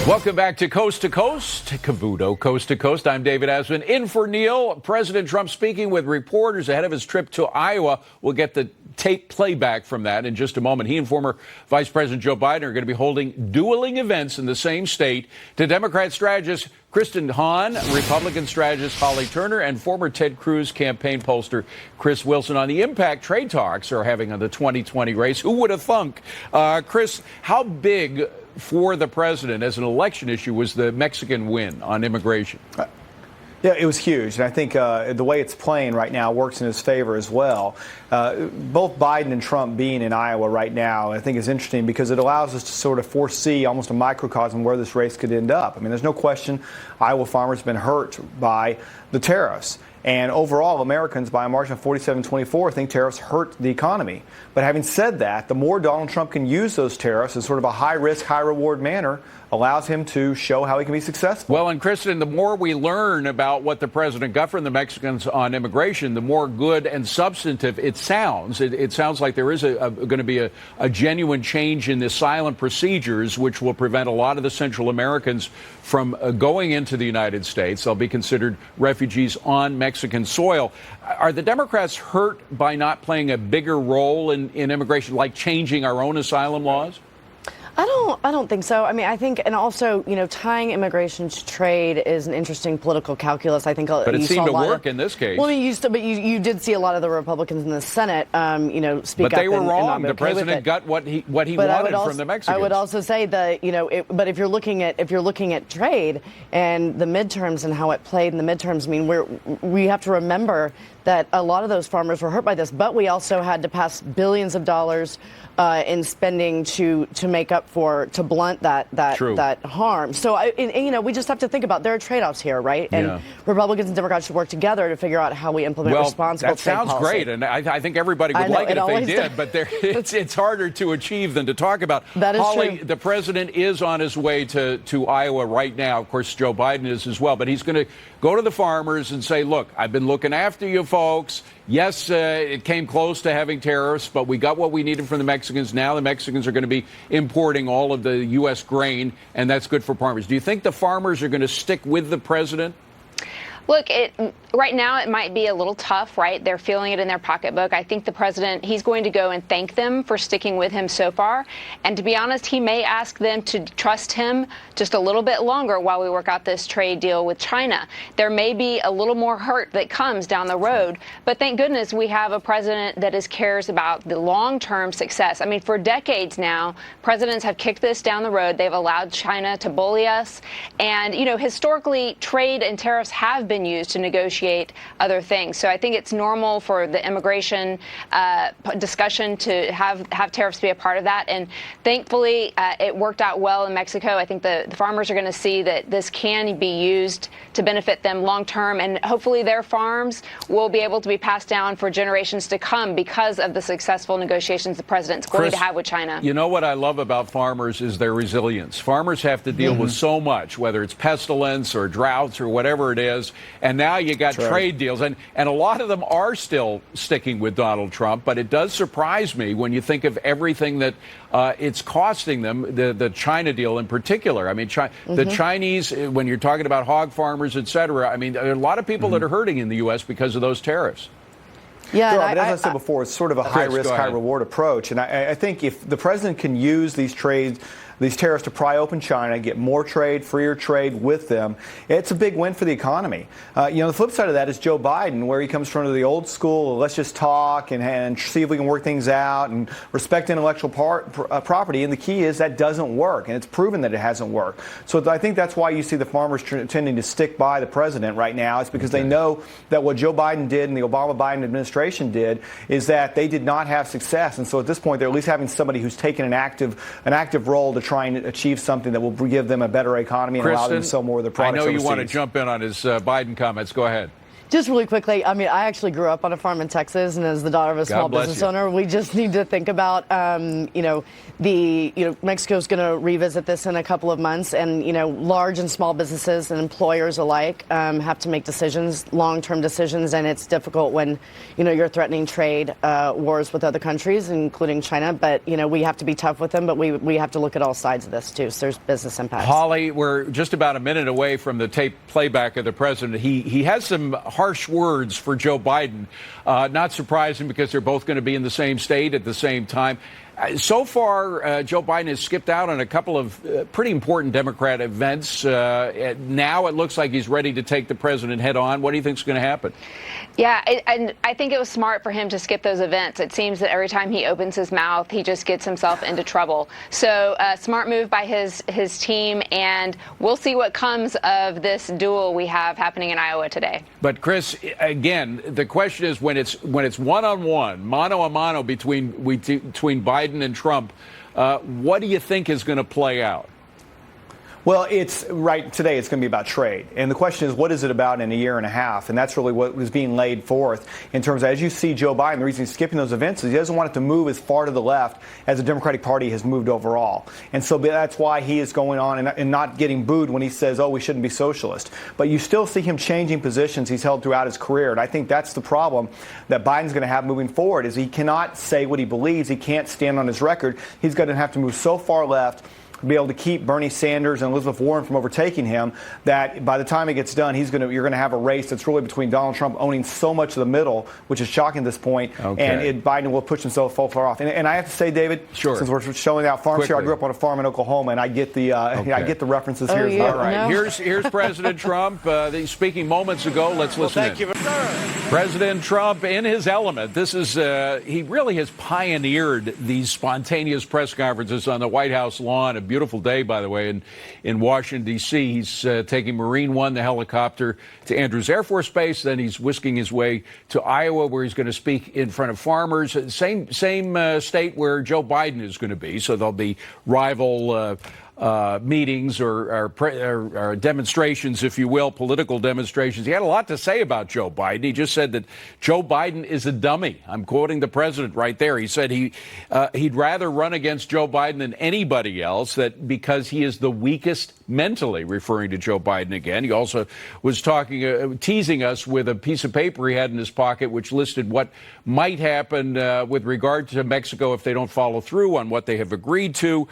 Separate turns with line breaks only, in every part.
Welcome back to Coast, Cavuto, Coast to Coast. I'm David Asman. In for Neil. President Trump speaking with reporters ahead of his trip to Iowa. We'll get the tape playback from that in just a moment. He and former Vice President Joe Biden are going to be holding dueling events in the same state. To Democrat strategist Kristen Hahn, Republican strategist Holly Turner, and former Ted Cruz campaign pollster Chris Wilson on the impact trade talks are having on the 2020 race. Who would have thunk? Chris, how big for the president as an election issue was the Mexican win on immigration?
Yeah, it was huge. And I think the way it's playing right now works in his favor as well. Both Biden and Trump being in Iowa right now, I think is interesting because it allows us to sort of foresee almost a microcosm where this race could end up. I mean, there's no question Iowa farmers have been hurt by the tariffs. And overall, Americans, by a margin of 47-24, think tariffs hurt the economy. But having said that, the more Donald Trump can use those tariffs in sort of a high-risk, high-reward manner, allows him to show how he can be successful.
Well, and Kristen, the more we learn about what the president got from the Mexicans on immigration, the more good and substantive it sounds. It sounds like there is going to be a genuine change in the asylum procedures, which will prevent a lot of the Central Americans from going into the United States. They'll be considered refugees on Mexican soil. Are the Democrats hurt by not playing a bigger role in immigration, like changing our own asylum laws?
I don't think so. I mean, I think, and also, tying immigration to trade is an interesting political calculus. I think,
but it seemed to work in this case.
Well, you did see a lot of the Republicans in the Senate, speak up.
But they were wrong.
The
president got what he wanted from the Mexicans.
I would also say that but if you're looking at trade and the midterms and how it played in the midterms, I mean, we have to remember that a lot of those farmers were hurt by this, but we also had to pass billions of dollars in spending to make up to blunt that harm. So we just have to think about there are trade-offs here, right? And Republicans and Democrats should work together to figure out how we implement responsible trade policy.
That sounds great, and I think everybody would like it if they did, but it's harder to achieve than to talk about.
That is
Holly,
true.
the president is on his way to Iowa right now. Of course, Joe Biden is as well, but he's going to go to the farmers and say, look, I've been looking after you folks. Yes, it came close to having tariffs, but we got what we needed from the Mexicans. Now the Mexicans are going to be importing all of the U.S. grain, and that's good for farmers. Do you think the farmers are going to stick with the president?
Look, right now it might be a little tough, right? They're feeling it in their pocketbook. I think the president, he's going to go and thank them for sticking with him so far. And to be honest, he may ask them to trust him just a little bit longer while we work out this trade deal with China. There may be a little more hurt that comes down the road, but thank goodness we have a president that cares about the long-term success. I mean, for decades now, presidents have kicked this down the road. They've allowed China to bully us. And, historically, trade and tariffs have been used to negotiate other things. So I think it's normal for the immigration discussion to have tariffs be a part of that. And thankfully, it worked out well in Mexico. I think the farmers are going to see that this can be used to benefit them long term. And hopefully their farms will be able to be passed down for generations to come because of the successful negotiations the president's going to have with China.
You know what I love about farmers is their resilience. Farmers have to deal with so much, whether it's pestilence or droughts or whatever it is. And now you got trade deals. And a lot of them are still sticking with Donald Trump. But it does surprise me when you think of everything that it's costing them, the China deal in particular. I mean, the Chinese, when you're talking about hog farmers, et cetera, I mean, there are a lot of people that are hurting in the U.S. because of those tariffs.
Yeah, but as I said before, it's sort of a high-risk, high-reward approach. And I think if the president can use these tariffs to pry open China, get more trade, freer trade with them, it's a big win for the economy. The flip side of that is Joe Biden, where he comes from the old school, let's just talk and see if we can work things out and respect intellectual property. And the key is that doesn't work, and it's proven that it hasn't worked. So I think that's why you see the farmers tending to stick by the president right now. It's because they know that what Joe Biden did and the Obama-Biden administration did is that they did not have success. And so at this point, they're at least having somebody who's taken an active role to try and achieve something that will give them a better economy and allow them to sell more of their products
I know you
overseas.
want to jump in on his Biden comments. Go ahead.
Just really quickly, I mean, I actually grew up on a farm in Texas, and as the daughter of a small business owner, we just need to think about, Mexico's going to revisit this in a couple of months, and large and small businesses and employers alike have to make decisions, long-term decisions, and it's difficult when you're threatening trade wars with other countries, including China. But we have to be tough with them, but we have to look at all sides of this too. So there's business impacts.
Holly, we're just about a minute away from the tape playback of the president. He has some harsh words for Joe Biden. Not surprising because they're both going to be in the same state at the same time. So far, Joe Biden has skipped out on a couple of pretty important Democrat events. Now it looks like he's ready to take the president head on. What do you think is going to happen?
Yeah, and I think it was smart for him to skip those events. It seems that every time he opens his mouth, he just gets himself into trouble. So smart move by his team, and we'll see what comes of this duel we have happening in Iowa today.
But Chris, again, the question is when it's one-on-one, mano-a-mano between Biden and Trump, what do you think is going to play out?
Well, today it's going to be about trade. And the question is, what is it about in a year and a half? And that's really what was being laid forth in terms of, as you see Joe Biden, the reason he's skipping those events is he doesn't want it to move as far to the left as the Democratic Party has moved overall. And so that's why he is going on and not getting booed when he says, we shouldn't be socialist. But you still see him changing positions he's held throughout his career. And I think that's the problem that Biden's going to have moving forward is he cannot say what he believes. He can't stand on his record. He's going to have to move so far left to be able to keep Bernie Sanders and Elizabeth Warren from overtaking him, that by the time it gets done, you're going to have a race that's really between Donald Trump owning so much of the middle, which is shocking at this point, and Biden will push himself so far off. And I have to say, David, since we're showing out farms here, I grew up on a farm in Oklahoma, and I get the I get the references here as well.
All right, here's President Trump speaking moments ago. Let's listen.
Thank you.
President Trump in his element. This is he really has pioneered these spontaneous press conferences on the White House lawn. A beautiful day, by the way, in Washington, D.C. He's taking Marine One, the helicopter, to Andrews Air Force Base. Then he's whisking his way to Iowa, where he's going to speak in front of farmers. Same state where Joe Biden is going to be. So there'll be rival meetings or demonstrations, if you will, political demonstrations. He had a lot to say about Joe Biden. He just said that Joe Biden is a dummy. I'm quoting the president right there. He said he'd rather run against Joe Biden than anybody else, that because he is the weakest mentally, referring to Joe Biden again. He also was teasing us with a piece of paper he had in his pocket, which listed what might happen with regard to Mexico if they don't follow through on what they have agreed to,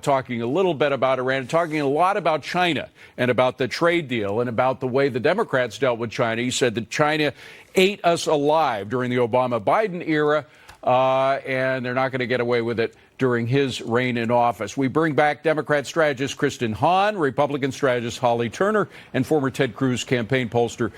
talking a little bit about Iran, talking a lot about China and about the trade deal and about the way the Democrats dealt with China. He said that China ate us alive during the Obama-Biden era, and they're not going to get away with it during his reign in office. We bring back Democrat strategist Kristen Hahn, Republican strategist Holly Turner, and former Ted Cruz campaign pollster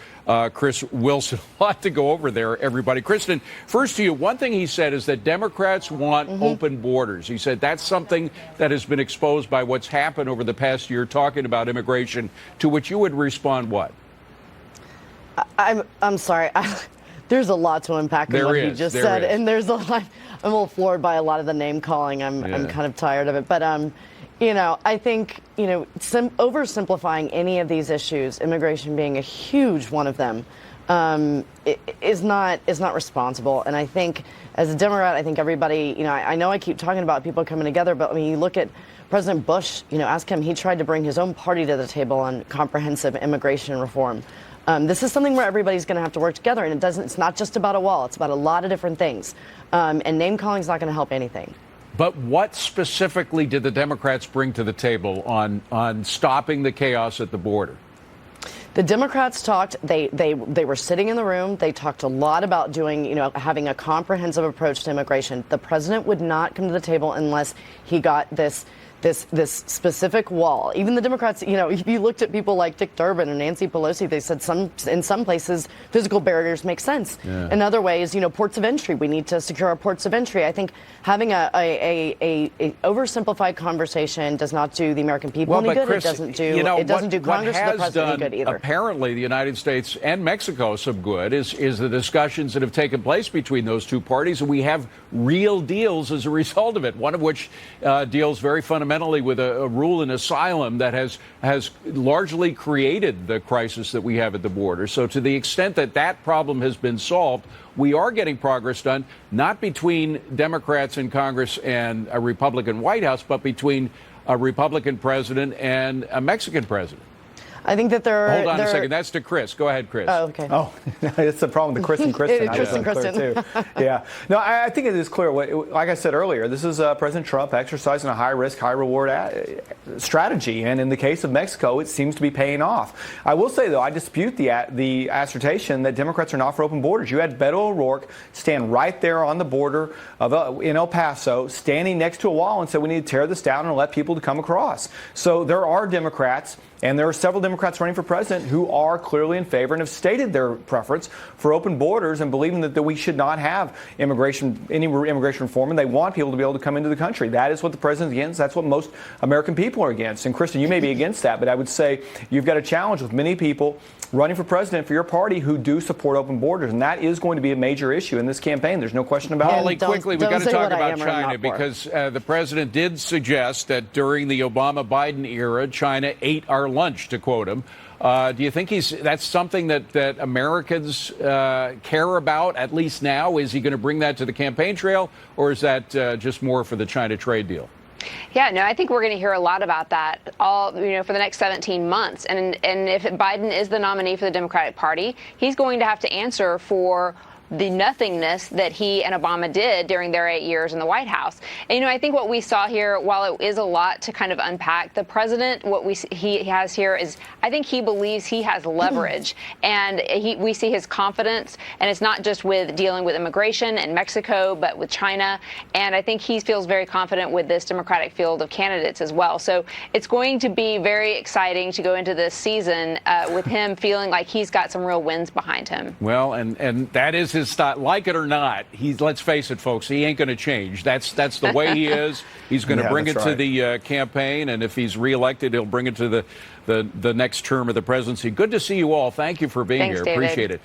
Chris Wilson. A lot to go over there, everybody. Kristen, first to you. One thing he said is that Democrats want open borders. He said that's something that has been exposed by what's happened over the past year, talking about immigration, to which you would respond what?
I'm sorry. There's a lot to unpack in what he just said, and there's a lot. I'm a little floored by a lot of the name calling. I'm kind of tired of it, but I think oversimplifying any of these issues, immigration being a huge one of them, is not responsible. And I think as a Democrat, I think everybody, I know I keep talking about people coming together, but I mean, you look at President Bush. Ask him. He tried to bring his own party to the table on comprehensive immigration reform. This is something where everybody's going to have to work together, and it's not just about a wall. It's about a lot of different things. And name calling is not going to help anything.
But what specifically did the Democrats bring to the table on stopping the chaos at the border?
The Democrats talked. They were sitting in the room. They talked a lot about doing, having a comprehensive approach to immigration. The president would not come to the table unless he got this specific wall. Even the Democrats, if you looked at people like Dick Durbin and Nancy Pelosi, they said in some places physical barriers make sense. Yeah. In other ways, ports of entry, we need to secure our ports of entry. I think having a oversimplified conversation does not do the American people any good.
Chris,
it doesn't do Congress or the president any good either.
Apparently, the United States and Mexico some good is the discussions that have taken place between those two parties, and we have real deals as a result of it. One of which deals very fundamentally fundamentally with a rule in asylum that has largely created the crisis that we have at the border. So to the extent that that problem has been solved, we are getting progress done, not between Democrats in Congress and a Republican White House, but between a Republican president and a Mexican president.
I think that there are...
Hold on a second. That's to Chris. Go ahead, Chris.
Oh, okay.
Oh, it's the problem with the Chris and Kristen.
Chris and Kristen.
Too. Yeah. No, I think it is clear. Like I said earlier, this is President Trump exercising a high-risk, high-reward strategy. And in the case of Mexico, it seems to be paying off. I will say, though, I dispute the assertion that Democrats are not for open borders. You had Beto O'Rourke stand right there on the border in El Paso, standing next to a wall and said we need to tear this down and let people to come across. So there are Democrats, and there are several Democrats running for president who are clearly in favor and have stated their preference for open borders and believing that we should not have any immigration reform, and they want people to be able to come into the country. That is what the president's against. That's what most American people are against. And Kristen, you may be against that, but I would say you've got a challenge with many people running for president for your party who do support open borders, and that is going to be a major issue in this campaign. There's no question about it.
Holly, quickly, we've got to talk about China because the president did suggest that during the Obama-Biden era, China ate our lunch, to quote him. Do you think that's something that Americans care about, at least now? Is he going to bring that to the campaign trail, or is that just more for the China trade deal?
Yeah, no, I think we're going to hear a lot about that for the next 17 months. And if Biden is the nominee for the Democratic Party, he's going to have to answer for the nothingness that he and Obama did during their 8 years in the White House. And, I think what we saw here, while it is a lot to kind of unpack, the president, he has here is, I think he believes he has leverage. And we see his confidence, and it's not just with dealing with immigration and Mexico, but with China. And I think he feels very confident with this Democratic field of candidates as well. So it's going to be very exciting to go into this season with him feeling like he's got some real wins behind him.
Well, and that is his style. Like it or not, let's face it, folks, he ain't going to change. That's the way he is. He's going to bring it to the campaign, and if he's reelected, he'll bring it to the next term of the presidency. Good to see you all. Thank you for being here.
David.
Appreciate it.